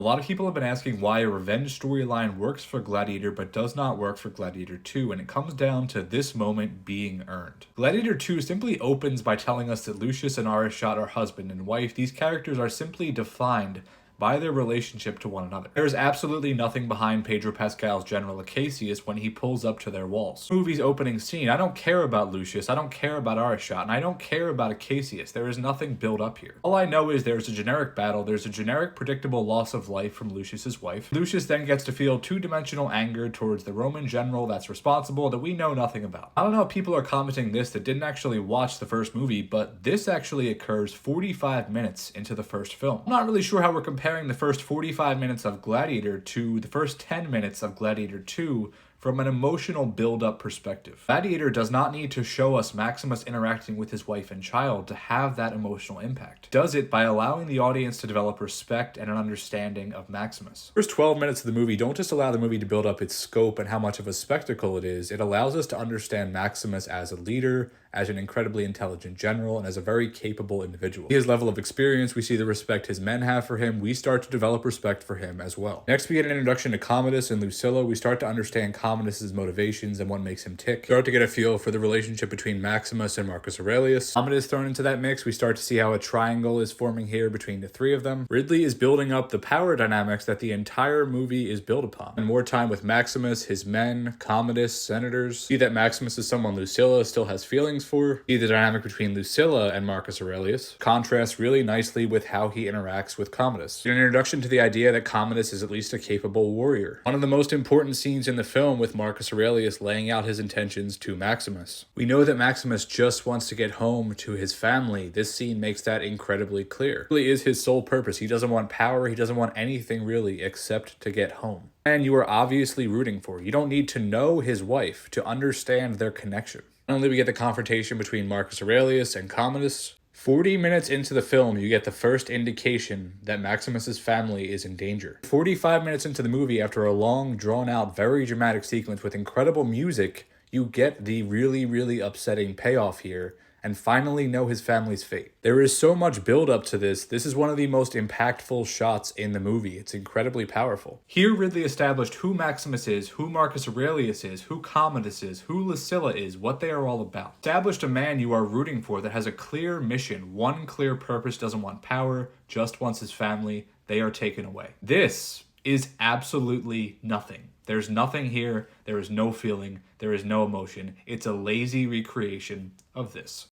A lot of people have been asking why a revenge storyline works for Gladiator but does not work for Gladiator 2, and it comes down to this moment being earned. Gladiator 2 simply opens by telling us that Lucius and Arishat are husband and wife. These characters are simply defined by their relationship to one another. There is absolutely nothing behind Pedro Pascal's General Acacius when he pulls up to their walls. Movie's opening scene, I don't care about Lucius, I don't care about Arishat, and I don't care about Acacius. There is nothing built up here. All I know is there's a generic battle, there's a generic predictable loss of life from Lucius's wife. Lucius then gets to feel two-dimensional anger towards the Roman general that's responsible that we know nothing about. I don't know if people are commenting this that didn't actually watch the first movie, but this actually occurs 45 minutes into the first film. I'm not really sure how we're comparing the first 45 minutes of Gladiator to the first 10 minutes of Gladiator 2 from an emotional build-up perspective. Gladiator does not need to show us Maximus interacting with his wife and child to have that emotional impact. It does it by allowing the audience to develop respect and an understanding of Maximus. The first 12 minutes of the movie don't just allow the movie to build up its scope and how much of a spectacle it is, it allows us to understand Maximus as a leader, as an incredibly intelligent general, and as a very capable individual. His level of experience, we see the respect his men have for him, we start to develop respect for him as well. Next, we get an introduction to Commodus and Lucilla. We start to understand Commodus's motivations and what makes him tick. We start to get a feel for the relationship between Maximus and Marcus Aurelius. Commodus thrown into that mix, we start to see how a triangle is forming here between the three of them. Ridley is building up the power dynamics that the entire movie is built upon. And more time with Maximus, his men, Commodus, senators. See that Maximus is someone Lucilla still has feelings for. See the dynamic between Lucilla and Marcus Aurelius. Contrasts really nicely with how he interacts with Commodus. An introduction to the idea that Commodus is at least a capable warrior. One of the most important scenes in the film with Marcus Aurelius laying out his intentions to Maximus. We know that Maximus just wants to get home to his family. This scene makes that incredibly clear. It really is his sole purpose. He doesn't want power. He doesn't want anything really except to get home. And you are obviously rooting for. You don't need to know his wife to understand their connection. Not only do we get the confrontation between Marcus Aurelius and Commodus, 40 minutes into the film, you get the first indication that Maximus's family is in danger. 45 minutes into the movie, after a long, drawn-out, very dramatic sequence with incredible music, you get the really, really upsetting payoff here, and finally know his family's fate. There is so much build-up to this. This is one of the most impactful shots in the movie. It's incredibly powerful. Here, Ridley established who Maximus is, who Marcus Aurelius is, who Commodus is, who Lucilla is, what they are all about. Established a man you are rooting for that has a clear mission, one clear purpose, doesn't want power, just wants his family. They are taken away. This is absolutely nothing. There's nothing here. There is no feeling. There is no emotion. It's a lazy recreation of this.